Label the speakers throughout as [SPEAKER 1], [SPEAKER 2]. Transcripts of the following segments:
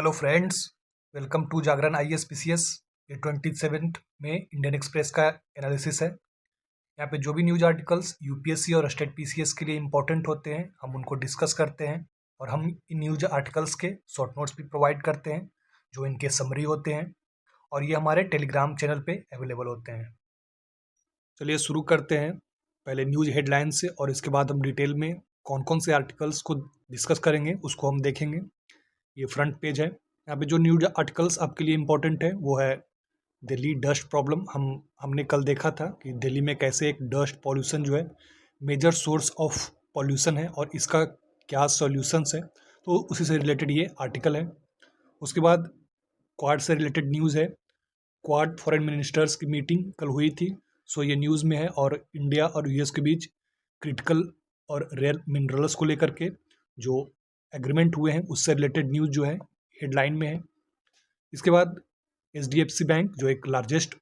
[SPEAKER 1] Hello friends, welcome to Jagran IAS PCS। ये 27 में Indian express का एनालिसिस है। यहाँ पे जो भी न्यूज आर्टिकल्स यूपीएससी और स्टेट पीसीएस के लिए इंपॉर्टेंट होते हैं, हम उनको डिस्कस करते हैं और हम इन न्यूज आर्टिकल्स के शॉर्ट नोट्स भी प्रोवाइड करते हैं जो इनके समरी होते हैं, और ये हमारे टेलीग्राम चैनल पे अवेलेबल होते हैं। चलिए शुरू करते हैं पहले न्यूज हेडलाइन से, और इसके बाद हम डिटेल में कौन कौन से आर्टिकल्स को डिस्कस करेंगे उसको हम देखेंगे। ये फ्रंट पेज है। यहाँ पे जो न्यूज आर्टिकल्स आपके लिए इम्पोर्टेंट है वो है दिल्ली डस्ट प्रॉब्लम। हमने कल देखा था कि दिल्ली में कैसे एक डस्ट पॉल्यूशन जो है मेजर सोर्स ऑफ पॉल्यूशन है और इसका क्या सॉल्यूशंस है, तो उसी से रिलेटेड ये आर्टिकल है। उसके बाद क्वाड से रिलेटेड न्यूज़ है। क्वाड फॉरेन मिनिस्टर्स की मीटिंग कल हुई थी, सो ये न्यूज़ में है, और इंडिया और यूएस के बीच क्रिटिकल और रेयर मिनरल्स को लेकर के जो एग्रीमेंट हुए हैं उससे रिलेटेड न्यूज़ जो है हेडलाइन में है। इसके बाद HDFC बैंक जो एक लार्जेस्ट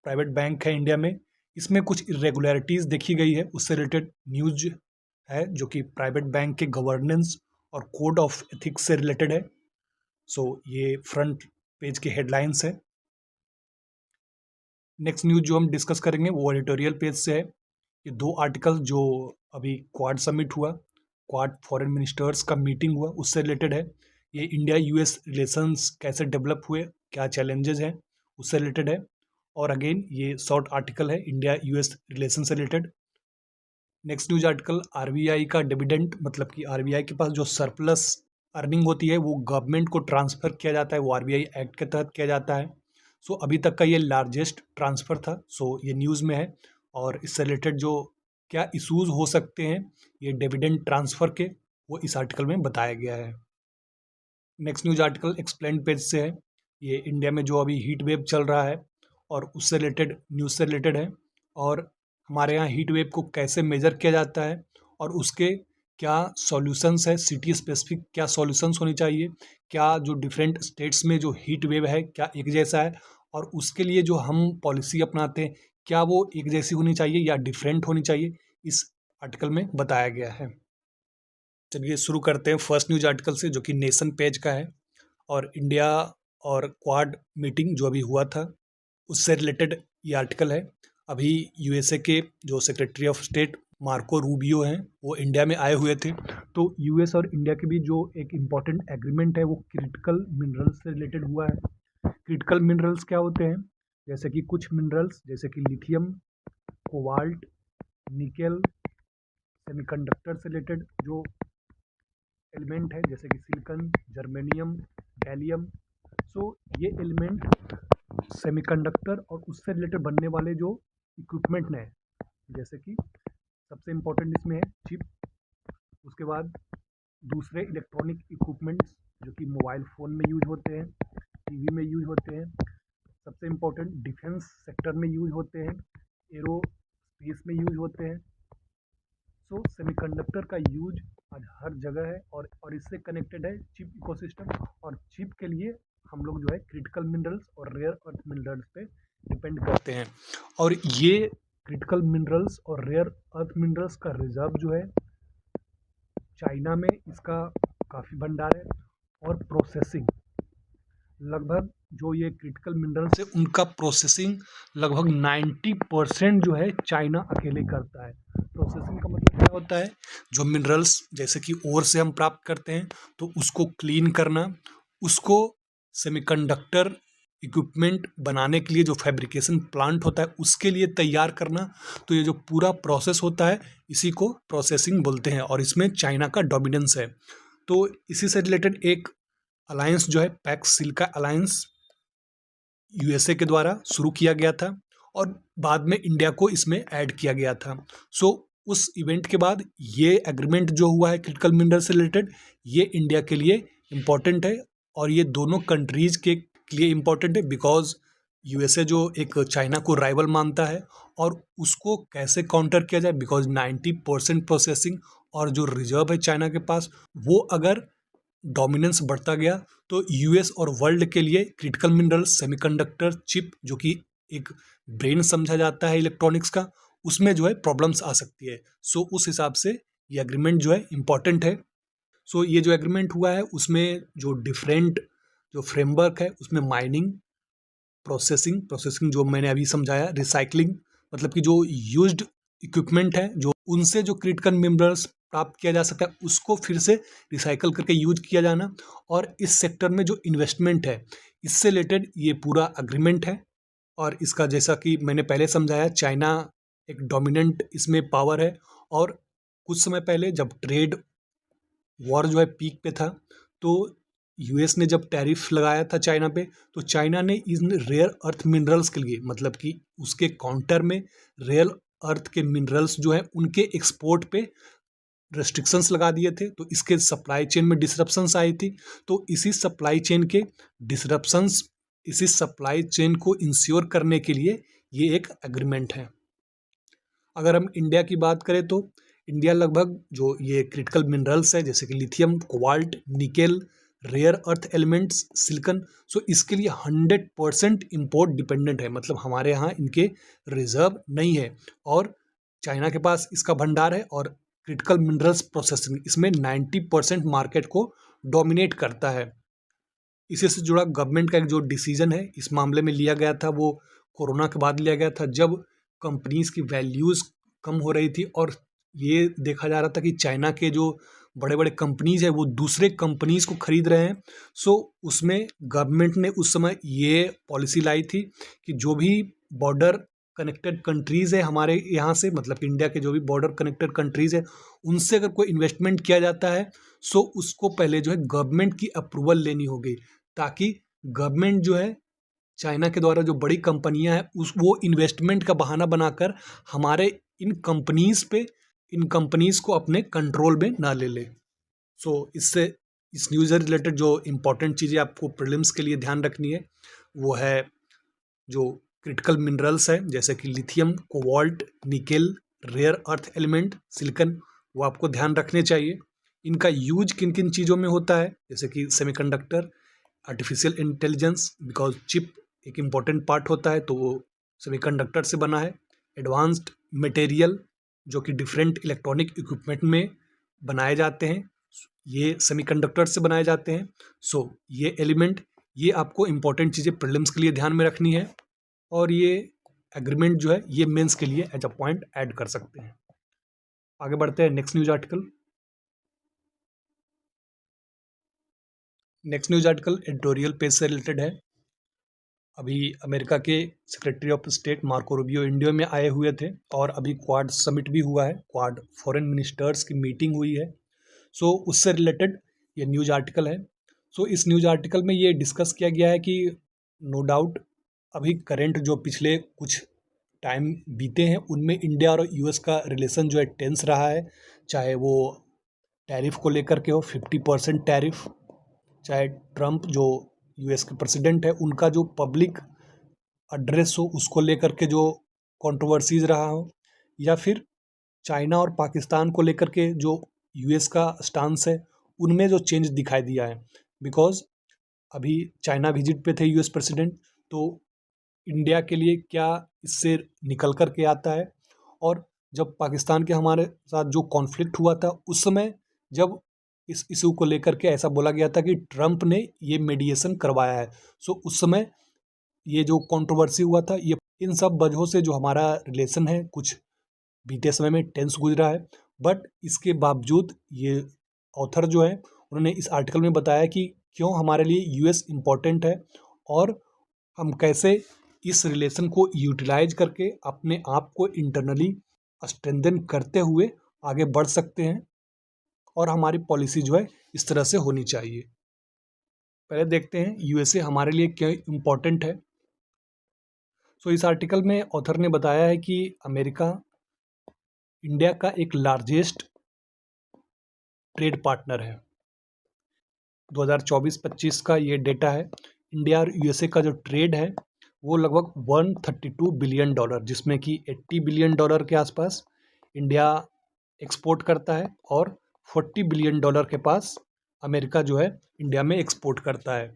[SPEAKER 1] प्राइवेट बैंक है इंडिया में, इसमें कुछ इरेगुलरिटीज़ देखी गई है, उससे रिलेटेड न्यूज़ है जो कि प्राइवेट बैंक के गवर्नेंस और कोड ऑफ एथिक्स से रिलेटेड है। सो ये फ्रंट पेज के हेडलाइंस है। नेक्स्ट न्यूज़ जो हम डिस्कस करेंगे वो एडिटोरियल पेज से है। ये दो आर्टिकल जो अभी क्वाड समिट हुआ, क्वाड फॉरेन मिनिस्टर्स का मीटिंग हुआ, उससे रिलेटेड है। ये इंडिया यूएस रिलेशंस कैसे डेवलप हुए, क्या चैलेंजेस हैं, उससे रिलेटेड है। और अगेन ये शॉर्ट आर्टिकल है इंडिया यूएस रिलेशन से related. Next news article RBI का डिविडेंड, मतलब कि आरबीआई के पास जो सरप्लस अर्निंग होती है वो गवर्नमेंट को ट्रांसफ़र किया जाता है, वो आरबीआई एक्ट के तहत किया जाता है। सो अभी तक का ये लार्जेस्ट ट्रांसफ़र था, सो ये न्यूज़ में है। और इससे रिलेटेड जो क्या इशूज़ हो सकते हैं ये डिविडेंड ट्रांसफ़र के, वो इस आर्टिकल में बताया गया है। Next news article explain page से है। ये इंडिया में जो अभी हीट वेव चल रहा है और उससे रिलेटेड न्यूज़ से रिलेटेड है, और हमारे यहाँ हीट वेव को कैसे मेजर किया जाता है और उसके क्या सॉल्यूशंस है, सिटी स्पेसिफिक क्या सॉल्यूशंस होनी चाहिए, क्या जो डिफरेंट स्टेट्स में जो हीट वेव है क्या एक जैसा है, और उसके लिए जो हम पॉलिसी अपनाते हैं क्या वो एक जैसी होनी चाहिए या डिफरेंट होनी चाहिए, इस आर्टिकल में बताया गया है। चलिए शुरू करते हैं फर्स्ट न्यूज आर्टिकल से जो कि नेशन पेज का है, और इंडिया और क्वाड मीटिंग जो अभी हुआ था उससे रिलेटेड ये आर्टिकल है। अभी यूएसए के जो secretary of state Marco Rubio हैं वो इंडिया में आए हुए थे, तो यूएस और इंडिया के बीच जो एक इम्पॉर्टेंट एग्रीमेंट है वो क्रिटिकल मिनरल्स से रिलेटेड हुआ है। क्रिटिकल मिनरल्स क्या होते हैं, जैसे कि कुछ मिनरल्स जैसे कि लिथियम, कोबाल्ट, निकेल, सेमीकंडक्टर से रिलेटेड जो एलिमेंट है जैसे कि सिलिकॉन, जर्मेनियम, गैलियम। सो ये एलिमेंट सेमीकंडक्टर और उससे रिलेटेड बनने वाले जो इक्विपमेंट हैं, जैसे कि सबसे इम्पोर्टेंट इसमें है चिप। उसके बाद दूसरे इलेक्ट्रॉनिक इक्विपमेंट्स जो कि मोबाइल फ़ोन में यूज होते हैं, टीवी में यूज होते हैं, सबसे इम्पोर्टेंट डिफेंस सेक्टर में यूज होते हैं, एरो स्पेस में यूज होते हैं। सो सेमीकंडक्टर का यूज आज हर जगह है, और इससे कनेक्टेड है चिप इकोसिस्टम, और चिप के लिए हम लोग जो है क्रिटिकल मिनरल्स और रेयर अर्थ मिनरल्स पे डिपेंड करते हैं। और ये क्रिटिकल मिनरल्स और रेयर अर्थ मिनरल्स का रिजर्व जो है चाइना में इसका काफ़ी भंडार है, और प्रोसेसिंग लगभग जो ये क्रिटिकल मिनरल्स है उनका प्रोसेसिंग लगभग 90% जो है चाइना अकेले करता है। प्रोसेसिंग का मतलब क्या होता है, जो मिनरल्स जैसे कि ओर से हम प्राप्त करते हैं तो उसको क्लीन करना, उसको सेमीकंडक्टर इक्विपमेंट बनाने के लिए जो फैब्रिकेशन प्लांट होता है उसके लिए तैयार करना, तो ये जो पूरा प्रोसेस होता है इसी को प्रोसेसिंग बोलते हैं, और इसमें चाइना का डोमिनेंस है। तो इसी से रिलेटेड एक अलायंस जो है पैक्स सिल्का अलायंस यूएसए के द्वारा शुरू किया गया था, और बाद में इंडिया को इसमें ऐड किया गया था। सो उस इवेंट के बाद ये एग्रीमेंट जो हुआ है क्रिटिकल मिनरल से रिलेटेड, ये इंडिया के लिए इम्पॉर्टेंट है, और ये दोनों कंट्रीज़ के लिए इम्पॉर्टेंट है, बिकॉज यूएसए जो एक चाइना को राइवल मानता है, और उसको कैसे काउंटर किया जाए, बिकॉज 90% प्रोसेसिंग और जो रिजर्व है चाइना के पास वो अगर डोमिनेंस बढ़ता गया तो यूएस और वर्ल्ड के लिए क्रिटिकल मिनरल, सेमीकंडक्टर, चिप जो कि एक ब्रेन समझा जाता है इलेक्ट्रॉनिक्स का, उसमें जो है प्रॉब्लम्स आ सकती है। सो उस हिसाब से ये एग्रीमेंट जो है इम्पॉर्टेंट है। सो ये जो एग्रीमेंट हुआ है उसमें जो डिफरेंट जो फ्रेमवर्क है उसमें माइनिंग, प्रोसेसिंग जो मैंने अभी समझाया, रिसाइकलिंग मतलब कि जो यूज्ड इक्विपमेंट है, जो उनसे जो क्रिटिकल मिनरल्स प्राप्त किया जा सकता है उसको फिर से रिसाइकल करके यूज किया जाना, और इस सेक्टर में जो इन्वेस्टमेंट है इससे रिलेटेड ये पूरा अग्रीमेंट है। और इसका जैसा कि मैंने पहले समझाया, चाइना एक डोमिनेंट इसमें पावर है, और कुछ समय पहले जब ट्रेड वॉर जो है पीक पे था, तो यूएस ने जब टैरिफ लगाया था चाइना पे, तो चाइना ने इन रेयर अर्थ मिनरल्स के लिए, मतलब कि उसके काउंटर में रेयर अर्थ के मिनरल्स जो है उनके एक्सपोर्ट पे रेस्ट्रिक्शंस लगा दिए थे। तो इसके सप्लाई चेन में डिसरप्शंस आई थी। तो इसी सप्लाई चेन को इंश्योर करने के लिए ये एक एग्रीमेंट है। अगर हम इंडिया की बात करें तो इंडिया लगभग जो ये क्रिटिकल मिनरल्स है जैसे कि lithium, cobalt, nickel, rare earth elements, silicon, so इसके लिए 100% इम्पोर्ट डिपेंडेंट है, मतलब हमारे यहाँ इनके रिजर्व नहीं है, और चाइना के पास इसका भंडार है। और क्रिटिकल मिनरल्स प्रोसेसिंग इसमें 90% मार्केट को डोमिनेट करता है। इसी से जुड़ा गवर्नमेंट का एक जो डिसीजन है इस मामले में लिया गया था, वो कोरोना के बाद लिया गया था, जब कंपनीज की वैल्यूज़ कम हो रही थी और ये देखा जा रहा था कि चाइना के जो बड़े बड़े कंपनीज है वो दूसरे कंपनीज को खरीद रहे हैं। सो उसमें गवर्नमेंट ने उस समय ये पॉलिसी लाई थी कि जो भी बॉर्डर कनेक्टेड कंट्रीज़ है हमारे यहाँ से, मतलब इंडिया के जो भी बॉर्डर कनेक्टेड कंट्रीज़ है उनसे अगर कोई इन्वेस्टमेंट किया जाता है, सो उसको पहले जो है गवर्नमेंट की अप्रूवल लेनी होगी, ताकि गवर्नमेंट जो है चाइना के द्वारा जो बड़ी कंपनियां हैं वो इन्वेस्टमेंट का बहाना बनाकर हमारे इन कंपनीज को अपने कंट्रोल में ना ले ले। सो इससे इस न्यूज़ से रिलेटेड जो इम्पोर्टेंट चीज़ें आपको प्रीलिम्स के लिए ध्यान रखनी है वो है जो क्रिटिकल मिनरल्स है जैसे कि lithium, cobalt, nickel, rare earth element, silicon, वो आपको ध्यान रखने चाहिए। इनका यूज किन किन चीज़ों में होता है जैसे कि semiconductor, artificial intelligence, because chip एक इम्पॉर्टेंट पार्ट होता है तो वो सेमीकंडक्टर से बना है। एडवांस्ड मटेरियल जो कि डिफरेंट इलेक्ट्रॉनिक इक्विपमेंट में बनाए जाते हैं, ये सेमीकंडक्टर से बनाए जाते हैं। सो ये एलिमेंट, ये आपको इम्पॉर्टेंट चीज़ें प्रीलिम्स के लिए ध्यान में रखनी है, और ये एग्रीमेंट जो है ये मेंस के लिए एज अ पॉइंट ऐड कर सकते हैं। आगे बढ़ते हैं next news article. Next news article editorial page से रिलेटेड है। अभी अमेरिका के secretary of state Marco Rubio India में आए हुए थे, और अभी क्वाड समिट भी हुआ है, क्वाड फॉरेन मिनिस्टर्स की मीटिंग हुई है। सो उससे रिलेटेड ये न्यूज आर्टिकल है। सो इस न्यूज आर्टिकल में ये डिस्कस किया गया है कि नो डाउट अभी करेंट जो पिछले कुछ टाइम बीते हैं उनमें इंडिया और यूएस का रिलेशन जो है टेंस रहा है, चाहे वो टैरिफ को लेकर के हो 50% टैरिफ, चाहे ट्रंप जो यूएस के प्रेसिडेंट है उनका जो पब्लिक एड्रेस हो उसको लेकर के जो कंट्रोवर्सीज रहा हो, या फिर चाइना और पाकिस्तान को लेकर के जो यूएस का स्टांस है उनमें जो चेंज दिखाई दिया है। बिकॉज अभी चाइना विजिट पे थे यूएस प्रेसिडेंट, तो इंडिया के लिए क्या इससे निकल कर के आता है। और जब पाकिस्तान के हमारे साथ जो कॉन्फ्लिक्ट हुआ था उस समय जब इस इशू को लेकर के ऐसा बोला गया था कि ट्रंप ने ये मेडिएशन करवाया है, सो उस समय ये जो कंट्रोवर्सी हुआ था, ये इन सब वजहों से जो हमारा रिलेशन है कुछ बीते समय में टेंस गुजरा है। बट इसके बावजूद ये ऑथर जो है उन्होंने इस आर्टिकल में बताया कि क्यों हमारे लिए यूएस इम्पॉर्टेंट है, और हम कैसे इस रिलेशन को यूटिलाइज करके अपने आप को इंटरनली स्ट्रेंथन करते हुए आगे बढ़ सकते हैं, और हमारी पॉलिसी जो है इस तरह से होनी चाहिए। पहले देखते हैं यूएसए हमारे लिए क्यों इम्पोर्टेंट है। सो इस आर्टिकल में ऑथर ने बताया है कि अमेरिका इंडिया का एक लार्जेस्ट ट्रेड पार्टनर है। 2024-25 का ये डेटा है। इंडिया और यूएसए का जो ट्रेड है वो लगभग $132 बिलियन, जिसमें कि $80 बिलियन के आसपास इंडिया एक्सपोर्ट करता है, और $40 बिलियन के पास अमेरिका जो है इंडिया में एक्सपोर्ट करता है।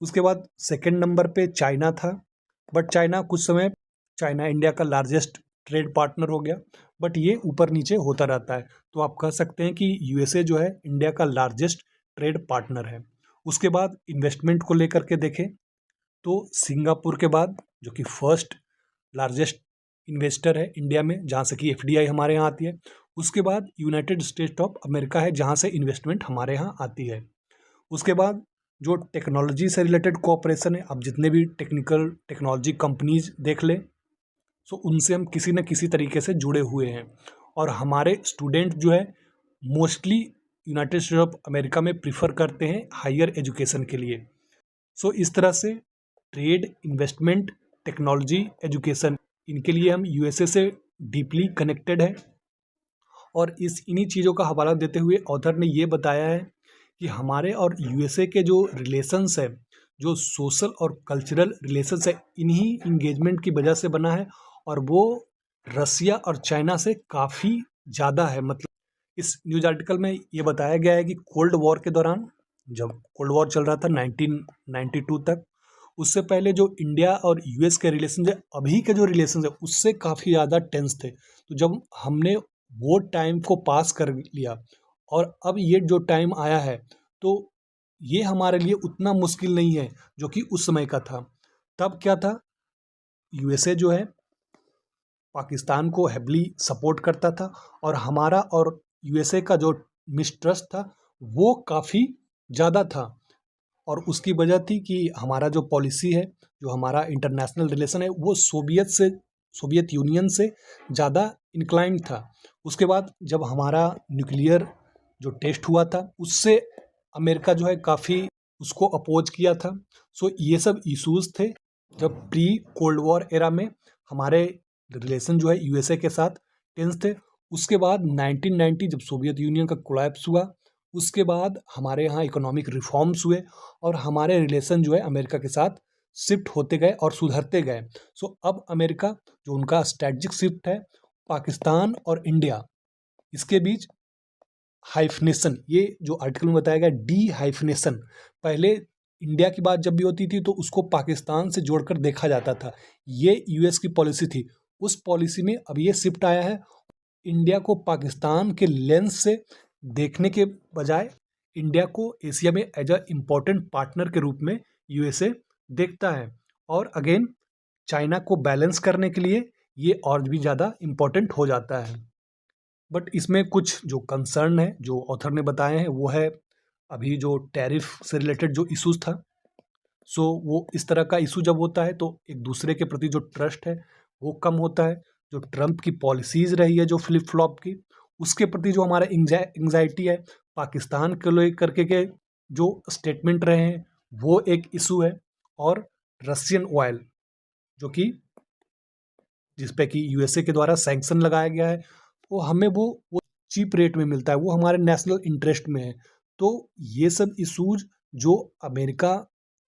[SPEAKER 1] उसके बाद सेकंड नंबर पे चाइना था, बट चाइना इंडिया का लार्जेस्ट ट्रेड पार्टनर हो गया, बट ये ऊपर नीचे होता रहता है। तो आप कह सकते हैं कि यूएसए जो है इंडिया का लार्जेस्ट ट्रेड पार्टनर है। उसके बाद इन्वेस्टमेंट को लेकर के देखें तो सिंगापुर के बाद, जो कि फर्स्ट लार्जेस्ट इन्वेस्टर है इंडिया में, जहाँ से कि एफडीआई हमारे यहाँ आती है, उसके बाद यूनाइटेड स्टेट ऑफ अमेरिका है, जहाँ से इन्वेस्टमेंट हमारे यहाँ आती है। उसके बाद जो टेक्नोलॉजी से रिलेटेड कोऑपरेशन है, अब जितने भी टेक्नोलॉजी कंपनीज देख लें, सो उनसे हम किसी न किसी तरीके से जुड़े हुए हैं, और हमारे स्टूडेंट जो है mostly United state of America में प्रीफर करते हैं हायर एजुकेशन के लिए। सो इस तरह से ट्रेड, इन्वेस्टमेंट, टेक्नोलॉजी, एजुकेशन, इनके लिए हम यूएसए से डीपली कनेक्टेड है। और इन्हीं चीज़ों का हवाला देते हुए ऑथर ने ये बताया है कि हमारे और यूएसए के जो रिलेशंस है, जो सोशल और कल्चरल रिलेशंस है, इन्हीं इंगेजमेंट की वजह से बना है, और वो रसिया और चाइना से काफ़ी ज़्यादा है। मतलब इस न्यूज़ आर्टिकल में ये बताया गया है कि कोल्ड वॉर के दौरान, जब कोल्ड वॉर चल रहा था 1992 तक, उससे पहले जो इंडिया और यूएस के रिलेशन है, अभी के जो रिलेशन है उससे काफ़ी ज़्यादा टेंस थे। तो जब हमने वो टाइम को पास कर लिया और अब ये जो टाइम आया है, तो ये हमारे लिए उतना मुश्किल नहीं है जो कि उस समय का था। तब क्या था, यूएसए जो है पाकिस्तान को हेवली सपोर्ट करता था, और हमारा और यूएसए का जो मिसट्रस्ट था वो काफ़ी ज़्यादा था। और उसकी वजह थी कि हमारा जो पॉलिसी है, जो हमारा इंटरनेशनल रिलेशन है, वो सोवियत यूनियन से ज़्यादा इंक्लाइंड था। उसके बाद जब हमारा न्यूक्लियर जो टेस्ट हुआ था, उससे अमेरिका जो है काफ़ी उसको अपोज किया था। सो ये सब इश्यूज थे जब प्री कोल्ड वॉर एरा में हमारे रिलेशन जो है यूएसए के साथ टेंस थे। उसके बाद 1990 जब सोवियत यूनियन का कोलैप्स हुआ, उसके बाद हमारे यहाँ इकोनॉमिक रिफॉर्म्स हुए, और हमारे रिलेशन जो है अमेरिका के साथ शिफ्ट होते गए और सुधरते गए। सो अब अमेरिका जो उनका स्ट्रेटजिक शिफ्ट है, पाकिस्तान और इंडिया, इसके बीच हाइफनेशन, ये जो आर्टिकल में बताया गया डी हाइफनेशन, पहले इंडिया की बात जब भी होती थी तो उसको पाकिस्तान से जोड़कर देखा जाता था, ये यूएस की पॉलिसी थी। उस पॉलिसी में अब ये शिफ्ट आया है, इंडिया को पाकिस्तान के लेंस से देखने के बजाय इंडिया को एशिया में एज अ इम्पोर्टेंट पार्टनर के रूप में यूएसए देखता है। और अगेन चाइना को बैलेंस करने के लिए ये और भी ज़्यादा इम्पोर्टेंट हो जाता है। बट इसमें कुछ जो कंसर्न है जो ऑथर ने बताए हैं, वो है अभी जो टैरिफ से रिलेटेड जो इश्यूज था। सो वो इस तरह का इशू जब होता है तो एक दूसरे के प्रति जो ट्रस्ट है वो कम होता है। जो ट्रम्प की पॉलिसीज़ रही है जो फ्लिप फ्लॉप की, उसके प्रति जो हमारा एंग्जाइटी है, पाकिस्तान के लेकर के जो स्टेटमेंट रहे हैं, वो एक इशू है। और रशियन ऑयल जो कि जिस पे कि यूएसए के द्वारा सैंक्शन लगाया गया है, वो हमें वो चीप रेट में मिलता है, वो हमारे नेशनल इंटरेस्ट में है। तो ये सब इशूज जो अमेरिका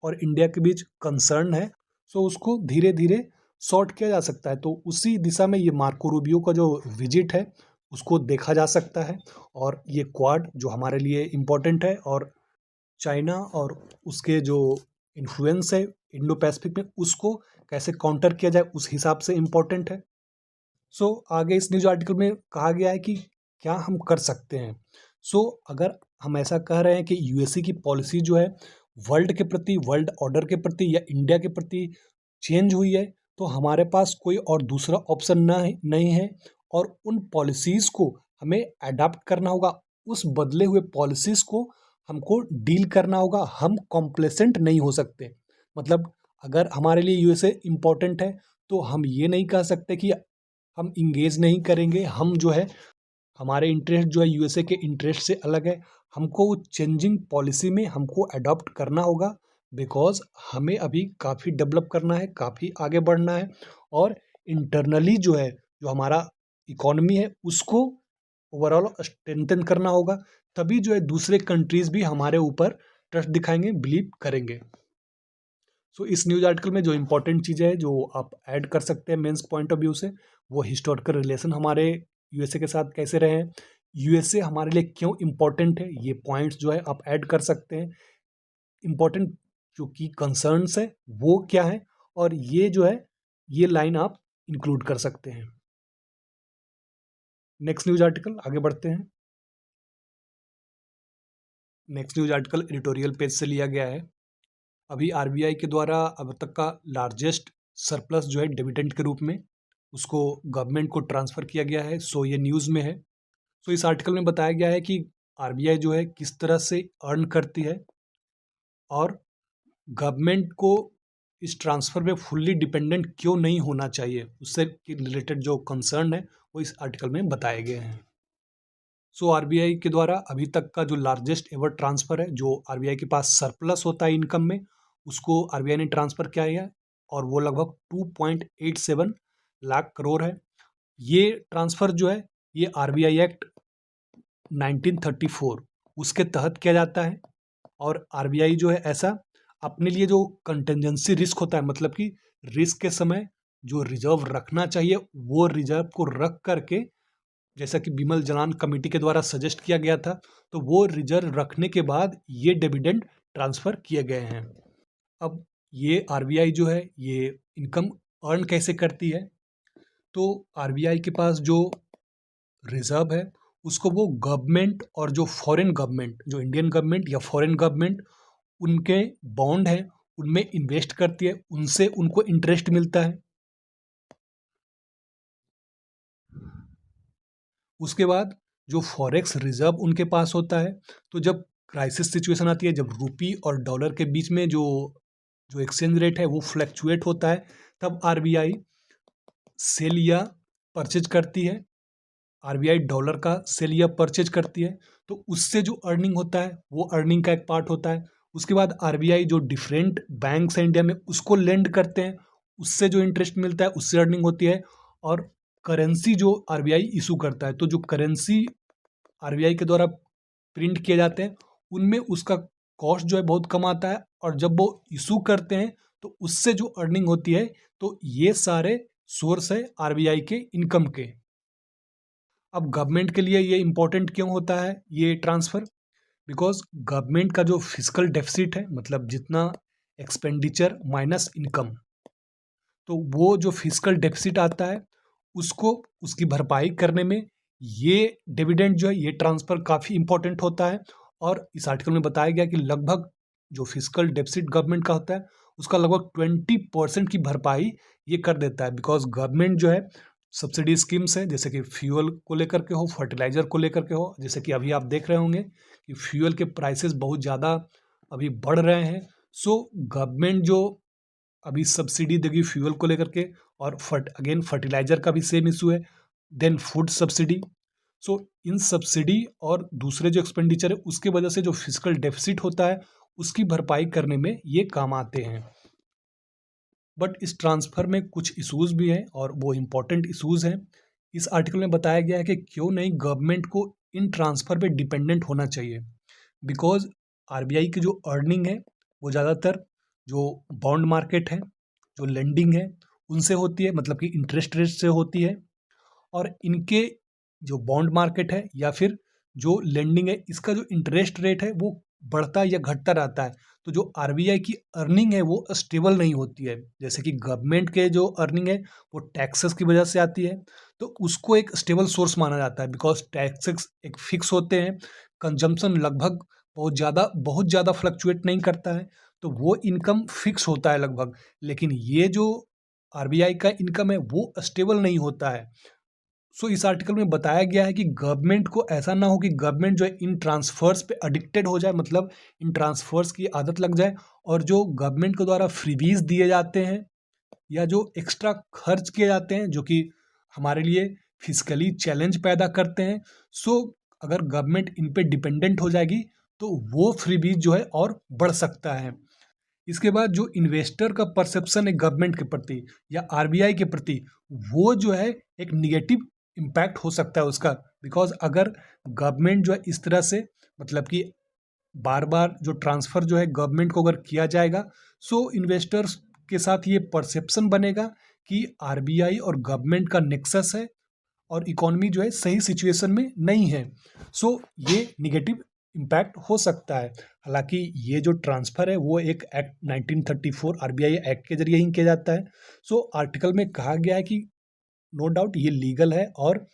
[SPEAKER 1] और इंडिया के बीच कंसर्न है, सो उसको धीरे धीरे सॉर्ट किया जा सकता है। तो उसी दिशा में ये मार्को रूबियो का जो विजिट है उसको देखा जा सकता है। और ये क्वाड जो हमारे लिए इम्पोर्टेंट है, और चाइना और उसके जो इन्फ्लुएंस है इंडो पैसिफिक में, उसको कैसे काउंटर किया जाए उस हिसाब से इम्पोर्टेंट है। सो आगे इस न्यूज़ आर्टिकल में कहा गया है कि क्या हम कर सकते हैं। सो अगर हम ऐसा कह रहे हैं कि यूएसए की पॉलिसी जो है वर्ल्ड के प्रति, वर्ल्ड ऑर्डर के प्रति या इंडिया के प्रति चेंज हुई है, तो हमारे पास कोई और दूसरा ऑप्शन नहीं है, और उन पॉलिसीज़ को हमें अडाप्ट करना होगा। उस बदले हुए पॉलिसीज़ को हमको डील करना होगा। हम कॉम्प्लेसेंट नहीं हो सकते। मतलब अगर हमारे लिए यूएसए इम्पोर्टेंट है तो हम ये नहीं कह सकते कि हम इंगेज नहीं करेंगे। हम जो है हमारे इंटरेस्ट जो है यूएसए के इंटरेस्ट से अलग है। हमको वो चेंजिंग पॉलिसी में हमको अडॉप्ट करना होगा, बिकॉज हमें अभी काफ़ी डेवलप करना है, काफ़ी आगे बढ़ना है, और इंटरनली जो है जो हमारा इकोनॉमी है उसको ओवरऑल स्ट्रेंथन करना होगा। तभी जो है दूसरे कंट्रीज़ भी हमारे ऊपर ट्रस्ट दिखाएंगे, बिलीव करेंगे। सो इस न्यूज़ आर्टिकल में जो इंपॉर्टेंट चीज़ें हैं जो आप ऐड कर सकते हैं मेंस पॉइंट ऑफ व्यू से, वो हिस्टोरिकल रिलेशन हमारे यूएसए के साथ कैसे रहे हैं, यूएसए हमारे लिए क्यों इम्पोर्टेंट है, ये पॉइंट्स जो है आप ऐड कर सकते हैं। इम्पोर्टेंट जो कि कंसर्न्स है वो क्या है, और ये जो है ये लाइन आप इंक्लूड कर सकते हैं। नेक्स्ट न्यूज़ आर्टिकल आगे बढ़ते हैं। Next news article editorial page से लिया गया है। अभी आरबीआई के द्वारा अब तक का लार्जेस्ट सरप्लस जो है डिविडेंड के रूप में उसको गवर्नमेंट को ट्रांसफ़र किया गया है। सो ये न्यूज़ में है। सो इस आर्टिकल में बताया गया है कि आरबीआई जो है किस तरह से अर्न करती है और गवर्नमेंट को इस ट्रांसफ़र में फुल्ली डिपेंडेंट क्यों नहीं होना चाहिए, उससे रिलेटेड जो कंसर्न है वो इस आर्टिकल में बताए गए हैं। सो आरबीआई के द्वारा अभी तक का जो लार्जेस्ट एवर ट्रांसफ़र है, जो आरबीआई के पास सरप्लस होता है इनकम में, उसको आरबीआई ने ट्रांसफ़र किया है और वो लगभग 2.87 लाख करोड़ है। ये ट्रांसफ़र जो है ये आरबीआई एक्ट 1934 उसके तहत किया जाता है। और आरबीआई जो है ऐसा अपने लिए जो कंटिजेंसी रिस्क होता है, मतलब कि रिस्क के समय जो रिजर्व रखना चाहिए वो रिजर्व को रख करके, जैसा कि बिमल जलान कमेटी के द्वारा सजेस्ट किया गया था, तो वो रिजर्व रखने के बाद ये डिविडेंड ट्रांसफ़र किए गए हैं। अब ये आरबीआई जो है ये इनकम अर्न कैसे करती है, तो आरबीआई के पास जो रिजर्व है उसको वो गवर्नमेंट और जो फॉरेन गवर्नमेंट, जो इंडियन गवर्नमेंट या फॉरेन गवर्नमेंट उनके बॉन्ड है उनमें इन्वेस्ट करती है, उनसे उनको इंटरेस्ट मिलता है। उसके बाद जो फॉरेक्स रिजर्व उनके पास होता है, तो जब क्राइसिस सिचुएशन आती है, जब रुपी और डॉलर के बीच में जो जो एक्सचेंज रेट है वो फ्लैक्चुएट होता है, तब आरबीआई सेल या परचेज करती है। आरबीआई डॉलर का सेल या परचेज करती है, तो उससे जो अर्निंग होता है वो अर्निंग का एक पार्ट होता है। उसके बाद आरबीआई जो डिफरेंट बैंक्स हैं इंडिया में उसको लेंड करते हैं, उससे जो इंटरेस्ट मिलता है उससे अर्निंग होती है। और करेंसी जो आरबीआई इशू करता है, तो जो करेंसी आरबीआई के द्वारा प्रिंट किए जाते हैं उनमें उसका कॉस्ट जो है बहुत कम आता है, और जब वो इशू करते हैं तो उससे जो अर्निंग होती है, तो ये सारे सोर्स है आरबीआई के इनकम के। अब गवर्नमेंट के लिए ये इम्पोर्टेंट क्यों होता है ये ट्रांसफ़र? बिकॉज गवर्नमेंट का जो फिजिकल डेफिसिट है, मतलब जितना एक्सपेंडिचर माइनस इनकम, तो वो जो फिजिकल डेफिसिट आता है उसको उसकी भरपाई करने में ये डिविडेंड जो है ये ट्रांसफ़र काफ़ी इंपॉर्टेंट होता है। और इस आर्टिकल में बताया गया कि लगभग जो फिजिकल डेफिसिट गवर्नमेंट का होता है उसका लगभग 20% की भरपाई ये कर देता है। बिकॉज गवर्नमेंट जो है सब्सिडी स्कीम्स है, जैसे कि फ्यूल को लेकर के हो, फर्टिलाइज़र को लेकर के हो, जैसे कि अभी आप देख रहे होंगे कि फ्यूल के प्राइसेस बहुत ज़्यादा अभी बढ़ रहे हैं। सो गवर्नमेंट जो अभी सब्सिडी देगी फ्यूल को लेकर के, और फर्टिलाइज़र का भी सेम इशू है, देन फूड सब्सिडी। सो इन सब्सिडी और दूसरे जो एक्सपेंडिचर है उसकी वजह से जो फिजिकल डेफिसिट होता है उसकी भरपाई करने में ये काम आते हैं। बट इस ट्रांसफ़र में कुछ इश्यूज़ भी हैं और वो इम्पोर्टेंट इश्यूज़ हैं। इस आर्टिकल में बताया गया है कि क्यों नहीं गवर्नमेंट को इन ट्रांसफ़र पे डिपेंडेंट होना चाहिए। बिकॉज़ आरबीआई की जो अर्निंग है वो ज़्यादातर जो बॉन्ड मार्केट है, जो लेंडिंग है, उनसे होती है, मतलब कि इंटरेस्ट रेट से होती है। और इनके जो बॉन्ड मार्केट है या फिर जो लेंडिंग है, इसका जो इंटरेस्ट रेट है वो बढ़ता या घटता रहता है। तो जो आरबीआई की अर्निंग है वो स्टेबल नहीं होती है। जैसे कि गवर्नमेंट के जो अर्निंग है वो टैक्सेस की वजह से आती है, तो उसको एक स्टेबल सोर्स माना जाता है। बिकॉज टैक्सेस एक फिक्स होते हैं, कंजम्पशन लगभग बहुत ज़्यादा फ्लक्चुएट नहीं करता है, तो वो इनकम फिक्स होता है लगभग। लेकिन ये जो आरबीआई का इनकम है वो स्टेबल नहीं होता है। सो इस आर्टिकल में बताया गया है कि गवर्नमेंट को ऐसा ना हो कि गवर्नमेंट जो है इन ट्रांसफर्स पे एडिक्टेड हो जाए, मतलब इन ट्रांसफर्स की आदत लग जाए, और जो गवर्नमेंट के द्वारा फ्रीबीज दिए जाते हैं या जो एक्स्ट्रा खर्च किए जाते हैं जो कि हमारे लिए फिजिकली चैलेंज पैदा करते हैं, सो अगर गवर्नमेंट इन पे डिपेंडेंट हो जाएगी तो वो फ्रीबीज जो है और बढ़ सकता है। इसके बाद जो इन्वेस्टर का परसेप्शन है गवर्नमेंट के प्रति या आरबीआई के प्रति, वो जो है एक निगेटिव इम्पैक्ट हो सकता है उसका। बिकॉज अगर गवर्नमेंट जो है इस तरह से, मतलब कि बार बार जो ट्रांसफ़र जो है गवर्नमेंट को अगर किया जाएगा, सो इन्वेस्टर्स के साथ ये परसेप्शन बनेगा कि आरबीआई और गवर्नमेंट का नेक्सस है और इकोनॉमी जो है सही सिचुएशन में नहीं है। सो ये निगेटिव इम्पैक्ट हो सकता है। हालांकि ये जो ट्रांसफ़र है वो एक एक्ट 1934 आरबीआई एक्ट के जरिए ही किया जाता है। सो आर्टिकल में कहा गया है कि नो डाउट ये लीगल है और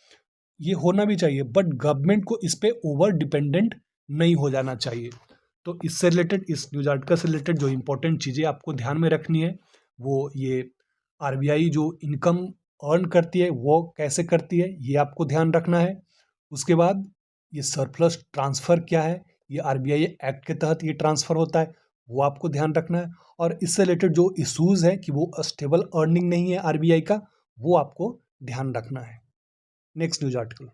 [SPEAKER 1] ये होना भी चाहिए, बट गवर्नमेंट को इस पे ओवर डिपेंडेंट नहीं हो जाना चाहिए। तो इससे रिलेटेड, इस न्यूज़ आर्टिकल से रिलेटेड जो इम्पोर्टेंट चीज़ें आपको ध्यान में रखनी है वो ये आरबीआई जो इनकम अर्न करती है वो कैसे करती है ये आपको ध्यान रखना है। उसके बाद ये सरप्लस ट्रांसफ़र क्या है, ये आरबीआई एक्ट के तहत ये ट्रांसफ़र होता है, वो आपको ध्यान रखना है। और इससे रिलेटेड जो इश्यूज़ है कि वो स्टेबल अर्निंग नहीं है आरबीआई का, वो आपको ध्यान रखना है। Next news article.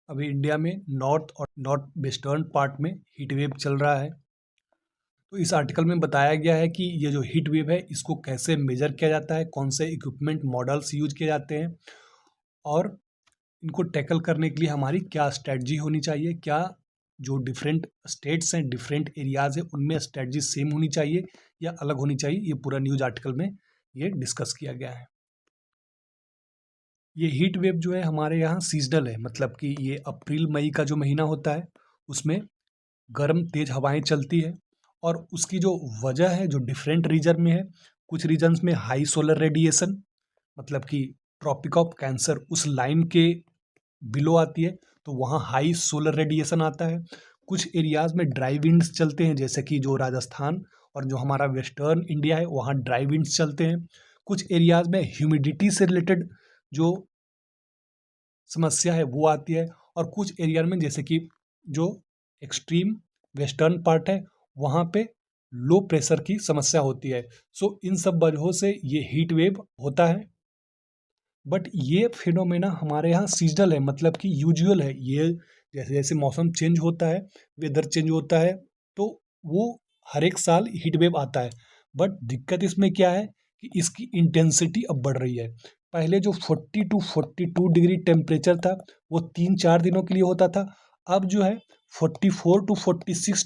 [SPEAKER 1] अभी इंडिया में नॉर्थ और नॉर्थ वेस्टर्न पार्ट में हीट वेव चल रहा है। तो इस आर्टिकल में बताया गया है कि ये जो हीट वेव है इसको कैसे मेजर किया जाता है, कौन से इक्विपमेंट मॉडल्स यूज किए जाते हैं और इनको टैकल करने के लिए हमारी क्या स्ट्रेटजी होनी चाहिए, क्या जो डिफरेंट स्टेट्स हैं, डिफरेंट एरियाज़ हैं, उनमें स्ट्रेटजी सेम होनी चाहिए या अलग होनी चाहिए, ये पूरा न्यूज आर्टिकल में ये डिस्कस किया गया है। ये हीट वेव जो है हमारे यहाँ सीजनल है, मतलब कि ये अप्रैल मई का जो महीना होता है उसमें गर्म तेज हवाएं चलती है और उसकी जो वजह है जो डिफरेंट रीजन में है, कुछ रीजन्स में हाई सोलर रेडिएशन, मतलब कि ट्रॉपिक ऑफ कैंसर उस लाइन के बिलो आती है तो वहाँ हाई सोलर रेडिएशन आता है। कुछ एरियाज़ में ड्राई विंड्स चलते हैं, जैसे कि जो राजस्थान और जो हमारा वेस्टर्न इंडिया है वहाँ ड्राई विंड्स चलते हैं। कुछ एरियाज़ में ह्यूमिडिटी से रिलेटेड जो समस्या है वो आती है और कुछ एरिया में जैसे कि जो एक्सट्रीम वेस्टर्न पार्ट है वहाँ पे लो प्रेशर की समस्या होती है। सो इन सब वजहों से ये हीट वेव होता है। बट ये फिनोमेना हमारे यहाँ सीजनल है, मतलब कि यूजुअल है। ये जैसे जैसे मौसम चेंज होता है, वेदर चेंज होता है, तो वो हर एक साल हीट वेव आता है। बट दिक्कत इसमें क्या है कि इसकी इंटेंसिटी अब बढ़ रही है। पहले जो 40 टू 42 डिग्री टेम्परेचर था वो 3-4 दिनों के लिए होता था। अब जो है 44 टू 46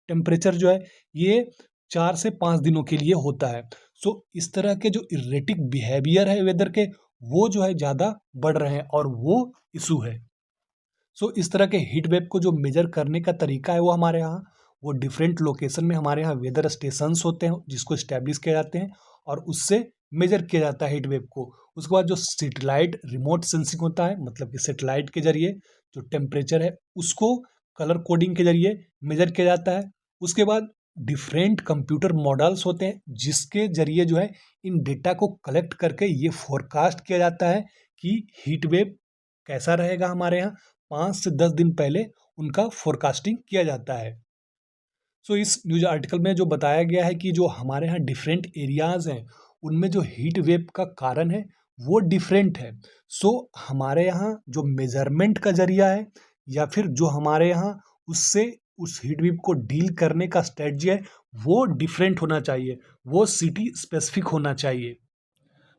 [SPEAKER 1] टेम्परेचर जो है ये 4 से 5 दिनों के लिए होता है। सो इस तरह के जो इरेटिक बिहेवियर है वेदर के, वो जो है ज़्यादा बढ़ रहे हैं और वो इशू है। सो इस तरह के हीट वेव को जो मेजर करने का तरीका है वो हमारे यहाँ वो डिफरेंट लोकेशन में हमारे यहाँ वेदर स्टेशंस होते हैं जिसको इस्टेब्लिश किए जाते हैं और उससे मेजर किया जाता है हीट वेव को। उसके बाद जो सेटेलाइट रिमोट सेंसिंग होता है, मतलब कि सेटेलाइट के जरिए जो टेम्परेचर है उसको कलर कोडिंग के जरिए मेजर किया जाता है। उसके बाद डिफरेंट कंप्यूटर मॉडल्स होते हैं जिसके जरिए जो है इन डेटा को कलेक्ट करके ये फोरकास्ट किया जाता है कि हीट वेव कैसा रहेगा हमारे यहाँ। 5 से 10 दिन पहले उनका फोरकास्टिंग किया जाता है। सो इस न्यूज आर्टिकल में जो बताया गया है कि जो हमारे यहाँ डिफरेंट एरियाज़ हैं उनमें जो हीट वेव का कारण है वो डिफरेंट है। सो हमारे यहाँ जो मेजरमेंट का जरिया है या फिर जो हमारे यहाँ उससे उस हीट वेव को डील करने का स्ट्रेटजी है वो डिफरेंट होना चाहिए, वो सिटी स्पेसिफिक होना चाहिए।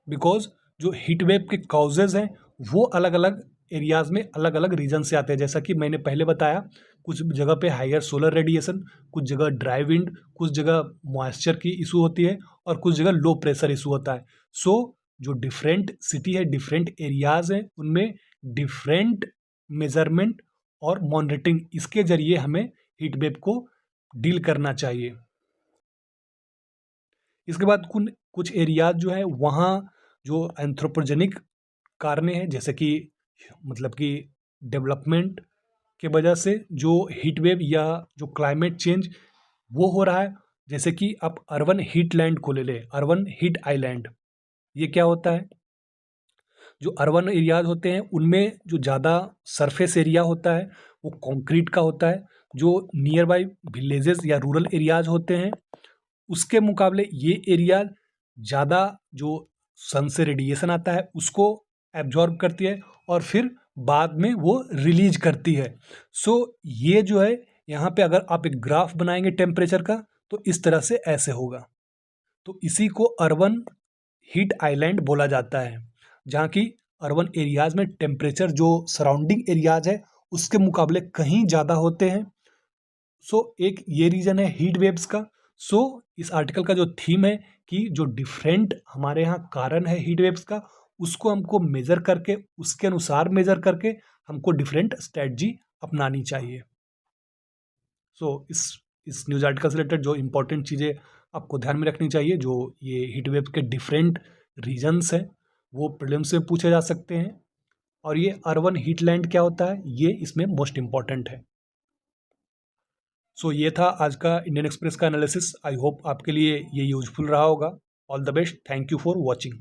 [SPEAKER 1] बिकॉज जो हीट वेव के कॉजेज़ हैं वो अलग अलग एरियाज़ में अलग अलग रीजन से आते हैं। जैसा कि मैंने पहले बताया, कुछ जगह पे हायर सोलर रेडिएशन, कुछ जगह ड्राई विंड, कुछ जगह मॉइस्चर की इशू होती है और कुछ जगह लो प्रेशर इशू होता है। सो जो डिफरेंट सिटी है, डिफरेंट एरियाज़ हैं, उनमें डिफरेंट मेजरमेंट और मॉनिटरिंग इसके जरिए हमें हीट वेव को डील करना चाहिए। इसके बाद कुछ एरियाज जो है वहाँ जो एंथ्रोपोजेनिक कारण हैं, जैसे कि मतलब कि डेवलपमेंट के वजह से जो हीट वेव या जो क्लाइमेट चेंज वो हो रहा है। जैसे कि आप अर्बन हीट लैंड को ले लें, अर्बन हीट आइलैंड। ये क्या होता है, जो अर्बन एरियाज होते हैं उनमें जो ज़्यादा सरफेस एरिया होता है वो कंक्रीट का होता है। जो नियर बाई विलेजेस या रूरल एरियाज होते हैं उसके मुकाबले ये एरिया ज़्यादा जो सन से रेडिएशन आता है उसको एब्जॉर्ब करती है और फिर बाद में वो रिलीज करती है। सो ये जो है यहाँ पे अगर आप एक ग्राफ बनाएंगे टेम्परेचर का तो इस तरह से ऐसे होगा। तो इसी को अर्बन हीट आइलैंड बोला जाता है, जहाँ की अर्बन एरियाज में टेम्परेचर जो सराउंडिंग एरियाज है उसके मुकाबले कहीं ज़्यादा होते हैं। सो एक ये रीज़न है हीट वेव्स का। सो इस आर्टिकल का जो थीम है कि जो डिफरेंट हमारे यहाँ कारण है हीट वेव्स का उसको हमको मेज़र करके उसके अनुसार मेज़र करके हमको डिफरेंट स्ट्रेटजी अपनानी चाहिए। सो इस न्यूज़ आर्टिकल से रिलेटेड जो इम्पोर्टेंट चीज़ें आपको ध्यान में रखनी चाहिए, जो ये हीट वेव के डिफरेंट रीजन्स हैं वो प्रीलिम्स से पूछे जा सकते हैं। और ये अर्बन हीटलैंड क्या होता है, ये इसमें मोस्ट इंपॉर्टेंट है। सो ये था आज का इंडियन एक्सप्रेस का एनालिसिस। आई होप आपके लिए ये यूजफुल रहा होगा। All the best, thank you for watching.